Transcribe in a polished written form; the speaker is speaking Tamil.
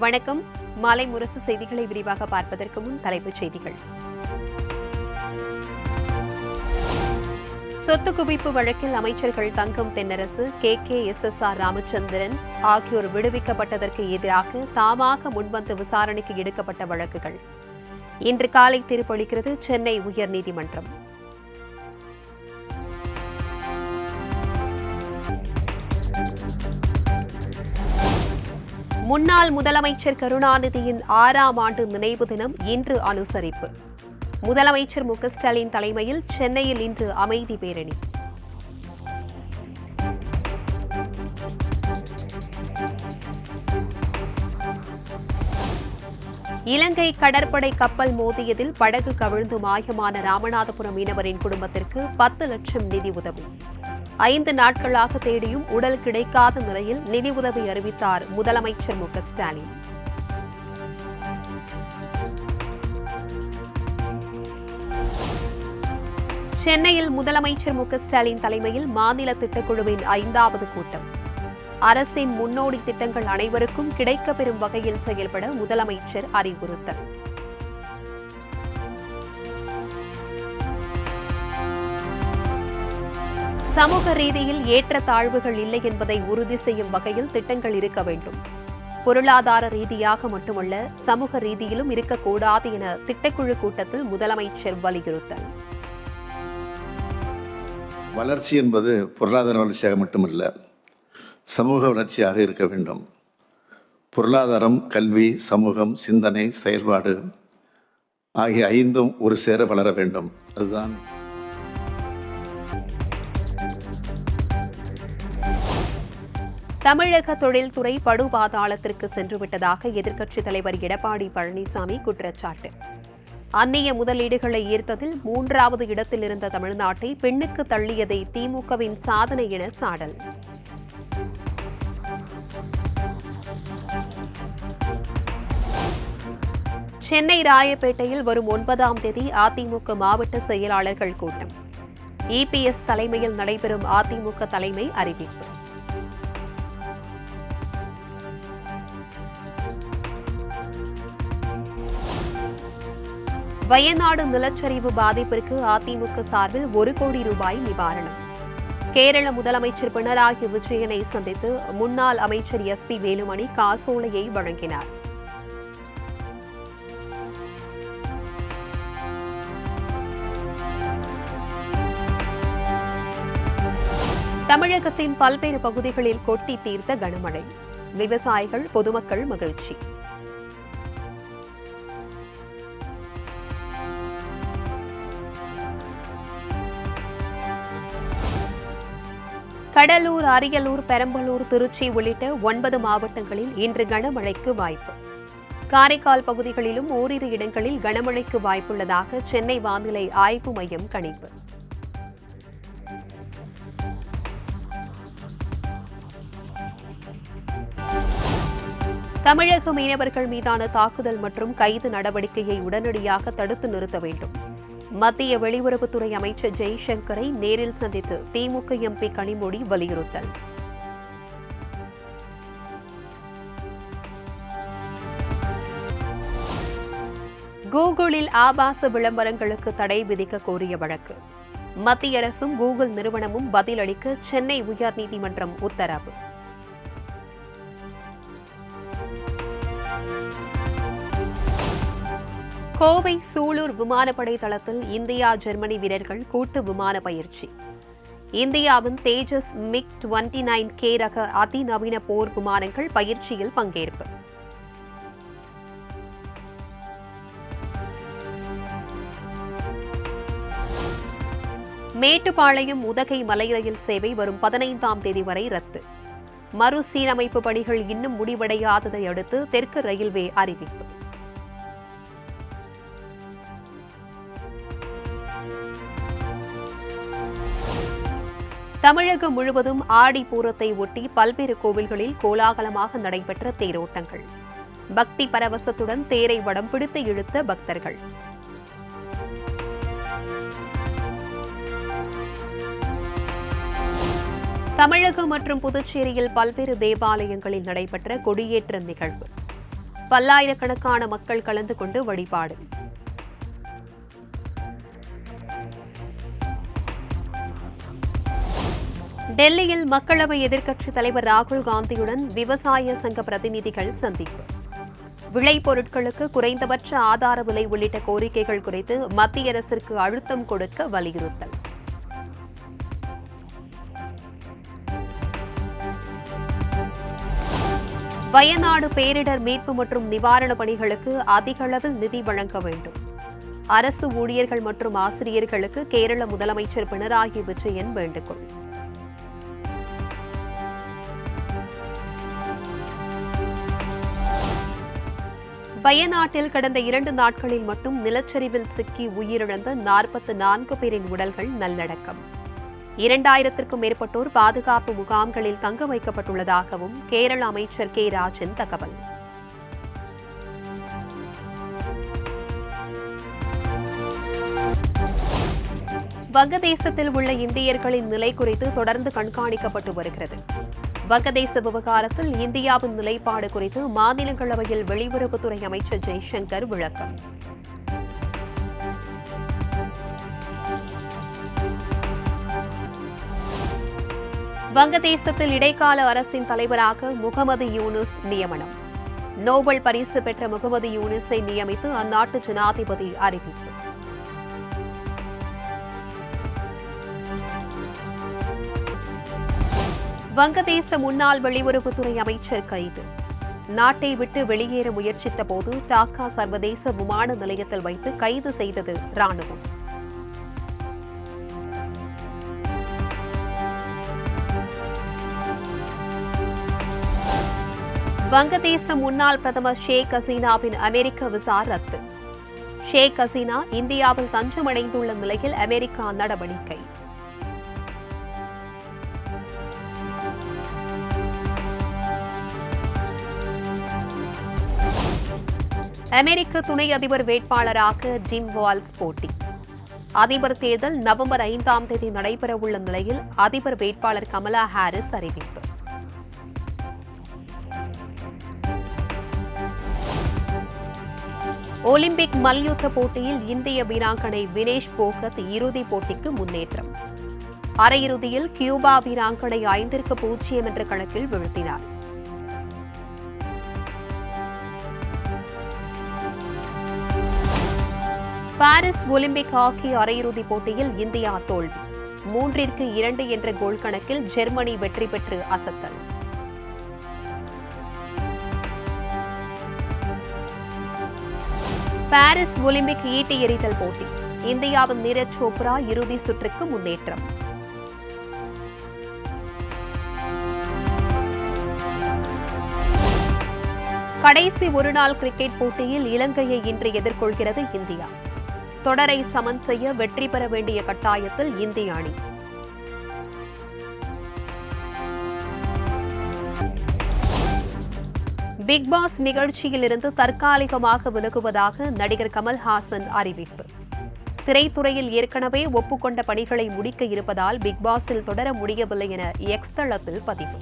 வணக்கம். மாலை முரசு செய்திகளை விரிவாக பார்ப்பதற்கு முன் தலைப்புச் செய்திகள். சொத்து குவிப்பு வழக்கில் அமைச்சர்கள் தங்கம் தென்னரசு, KKSSR ராமச்சந்திரன் ஆகியோர் விடுவிக்கப்பட்டதற்கு எதிராக தாமாக முன்வந்து விசாரணைக்கு எடுக்கப்பட்ட வழக்குகள் இன்று காலை தீர்ப்பளிக்கிறது சென்னை உயர்நீதிமன்றம். முன்னாள் முதலமைச்சர் கருணாநிதியின் 6ஆம் ஆண்டு நினைவு தினம் இன்று அனுசரிப்பு. முதலமைச்சர் மு க ஸ்டாலின் தலைமையில் சென்னையில் இன்று அமைதி பேரணி. இலங்கை கடற்படை கப்பல் மோதியதில் படகு கவிழ்ந்து மாயமான ராமநாதபுரம் மீனவரின் குடும்பத்திற்கு 10 லட்சம் நிதி உதவி. 5 நாட்களாக தேடியும் உடல் கிடைக்காத நிலையில் நிதி உதவி அறிவித்தார் முதலமைச்சர் மு க ஸ்டாலின். சென்னையில் முதலமைச்சர் மு க ஸ்டாலின் தலைமையில் மாநில திட்டக்குழுவின் 5வது கூட்டம். அரசின் முன்னோடி திட்டங்கள் அனைவருக்கும் கிடைக்கப்பெறும் வகையில் செயல்பட முதலமைச்சர் அறிவுறுத்தல். சமூக ரீதியில் ஏற்றத்தாழ்வுகள் இல்லை என்பதை உறுதி செய்யும் வகையில் திட்டங்கள் இருக்க வேண்டும். பொருளாதார ரீதியாக மட்டுமல்ல, சமூக ரீதியிலும் இருக்கக்கூடாது என திட்டக்குழு கூட்டத்தில் முதலமைச்சர் வலியுறுத்தல். வளர்ச்சி என்பது பொருளாதார வளர்ச்சியாக மட்டுமல்ல, சமூக வளர்ச்சியாக இருக்க வேண்டும். பொருளாதாரம், கல்வி, சமூகம், சிந்தனை, செயல்பாடு ஆகிய 5ம் ஒரு சேர வளர வேண்டும். அதுதான் தமிழக தொழில்துறை படுபாதாளத்திற்கு சென்றுவிட்டதாக எதிர்க்கட்சித் தலைவர் எடப்பாடி பழனிசாமி குற்றச்சாட்டு. அந்நிய முதலீடுகளை ஈர்த்ததில் 3வது இடத்தில் இருந்த தமிழ்நாட்டை பின்னுக்கு தள்ளியதை திமுகவின் சாதனை என சாடல். சென்னை ராயப்பேட்டையில் வரும் 9ஆம் தேதி அதிமுக மாவட்ட செயலாளர்கள் கூட்டம். EPS தலைமையில் நடைபெறும் அதிமுக தலைமை அறிவிப்பு. வயநாடு நிலச்சரிவு பாதிப்பிற்கு அதிமுக சார்பில் 1 கோடி ரூபாய் நிவாரணம். கேரள முதலமைச்சர் பினராயி விஜயனை சந்தித்து முன்னாள் அமைச்சர் SP வேலுமணி காசோலையை வழங்கினார். தமிழகத்தின் பல்வேறு பகுதிகளில் கொட்டி தீர்த்த கனமழை. விவசாயிகள், பொதுமக்கள் மகிழ்ச்சி. கடலூர், அரியலூர், பெரம்பலூர், திருச்சி உள்ளிட்ட 9 மாவட்டங்களில் இன்று கனமழைக்கு வாய்ப்பு. காரைக்கால் பகுதிகளிலும் ஓரிரு இடங்களில் கனமழைக்கு வாய்ப்புள்ளதாக சென்னை வானிலை ஆய்வு மையம் கணிப்பு. தமிழக மீனவர்கள் மீதான தாக்குதல் மற்றும் கைது நடவடிக்கையை உடனடியாக தடுத்து நிறுத்த வேண்டும். மத்திய வெளியுறவுத்துறை அமைச்சர் ஜெய்சங்கரை நேரில் சந்தித்து திமுக MP கனிமொழி வலியுறுத்தல். கூகுளில் ஆபாச விளம்பரங்களுக்கு தடை விதிக்க கோரிய வழக்கு. மத்திய அரசும் கூகுள் நிறுவனமும் பதிலளிக்க சென்னை உயர்நீதிமன்றம் உத்தரவு. கோவை சூலூர் விமானப்படை தளத்தில் இந்தியா, ஜெர்மனி வீரர்கள் கூட்டு விமான பயிற்சி. இந்தியாவின் தேஜஸ் MiG-29K ரக அதிநவீன போர் விமானங்கள் பயிற்சியில் பங்கேற்பு. மேட்டுப்பாளையம் உதகை மலை ரயில் சேவை வரும் 15ஆம் தேதி வரை ரத்து. மறுசீரமைப்பு பணிகள் இன்னும் முடிவடையாததை அடுத்து தெற்கு ரயில்வே அறிவிப்பு. தமிழகம் முழுவதும் ஆடிப்பூரத்தை ஒட்டி பல்வேறு கோவில்களில் கோலாகலமாக நடைபெற்ற தேரோட்டங்கள். பக்தி பரவசத்துடன் தேரை வடம் பிடித்து இழுத்த பக்தர்கள். தமிழகம் மற்றும் புதுச்சேரியில் பல்வேறு தேவாலயங்களில் நடைபெற்ற கொடியேற்ற நிகழ்வு. பல்லாயிரக்கணக்கான மக்கள் கலந்து கொண்டு வழிபாடு. டெல்லியில் மக்களவை எதிர்க்கட்சித் தலைவர் ராகுல் காந்தியுடன் விவசாய சங்க பிரதிநிதிகள் சந்திப்பு. விளைபொருட்களுக்கு குறைந்தபட்ச ஆதார விலை உள்ளிட்ட கோரிக்கைகள் குறித்து மத்திய அரசிற்கு அழுத்தம் கொடுக்க வலியுறுத்தல். வயநாடு பேரிடர் மீட்பு மற்றும் நிவாரணப் பணிகளுக்கு அதிக அளவில் நிதி வழங்க வேண்டும். அரசு ஊழியர்கள் மற்றும் ஆசிரியர்களுக்கு கேரள முதலமைச்சர் பினராயி விஜயன் வேண்டுகோள். வயநாட்டில் கடந்த 2 நாட்களில் மட்டும் நிலச்சரிவில் சிக்கி உயிரிழந்த 44 பேரின் உடல்கள் நல்லடக்கம். 2000க்கும் மேற்பட்டோர் பாதுகாப்பு முகாம்களில் தங்க வைக்கப்பட்டுள்ளதாகவும் கேரள அமைச்சர் கே ராஜன் தகவல். வங்கதேசத்தில் உள்ள இந்தியர்களின் நிலை குறித்து தொடர்ந்து கண்காணிக்கப்பட்டு வருகிறது. வங்கதேச விவகாரத்தில் இந்தியாவின் நிலைப்பாடு குறித்து மாநிலங்களவையில் வெளியுறவுத்துறை அமைச்சர் ஜெய்சங்கர் விளக்கம். வங்கதேசத்தில் இடைக்கால அரசின் தலைவராக முகமது யூனுஸ் நியமனம். நோபல் பரிசு பெற்ற முகமது யூனுஸை நியமித்து அந்நாட்டு ஜனாதிபதி அறிவிப்பு. வங்கதேச முன்னாள் வெளியுறவுத்துறை அமைச்சர் கைது. நாட்டை விட்டு வெளியேற முயற்சித்த போது டாக்கா சர்வதேச விமான நிலையத்தில் வைத்து கைது செய்தது ராணுவம். வங்கதேச முன்னாள் பிரதமர் ஷேக் ஹசீனாவின் அமெரிக்க விசா ரத்து. ஷேக் ஹசீனா இந்தியாவில் தஞ்சமடைந்துள்ள நிலையில் அமெரிக்கா நடவடிக்கை. அமெரிக்க துணை அதிபர் வேட்பாளராக ஜிம் வால்ஸ் போட்டி. அதிபர் தேர்தல் நவம்பர் 5ஆம் தேதி நடைபெறவுள்ள நிலையில் அதிபர் வேட்பாளர் கமலா ஹாரிஸ் அறிவிப்பு. ஒலிம்பிக் மல்யுத்த போட்டியில் இந்திய வீராங்கனை வினேஷ் போகத் இறுதிப் போட்டிக்கு முன்னேற்றம். அரையிறுதியில் கியூபா வீராங்கனை 5-0 என்ற கணக்கில் வீழ்த்தினார். பாரிஸ் ஒலிம்பிக் ஹாக்கி அரையிறுதிப் போட்டியில் இந்தியா தோல்வி. 3-2 என்ற கோல் கணக்கில் ஜெர்மனி வெற்றி பெற்று அசத்தல். பாரிஸ் ஒலிம்பிக் ஈட்டி எறிதல் போட்டி. இந்தியாவின் நீரஜ் சோப்ரா இறுதி சுற்றுக்கு முன்னேற்றம். கடைசி ஒருநாள் கிரிக்கெட் போட்டியில் இலங்கையை இன்று எதிர்கொள்கிறது இந்தியா. தொடரை சமன் செய்ய வெற்றி பெற வேண்டிய கட்டாயத்தில் இந்திய அணி. பிக் பாஸ் நிகழ்ச்சியில் இருந்து தற்காலிகமாக விலகுவதாக நடிகர் கமல்ஹாசன் அறிவிப்பு. திரைத்துறையில் ஏற்கனவே ஒப்புக்கொண்ட பணிகளை முடிக்க இருப்பதால் பிக் பாஸில் தொடர முடியவில்லை என எக்ஸ் தளத்தில் பதிவு.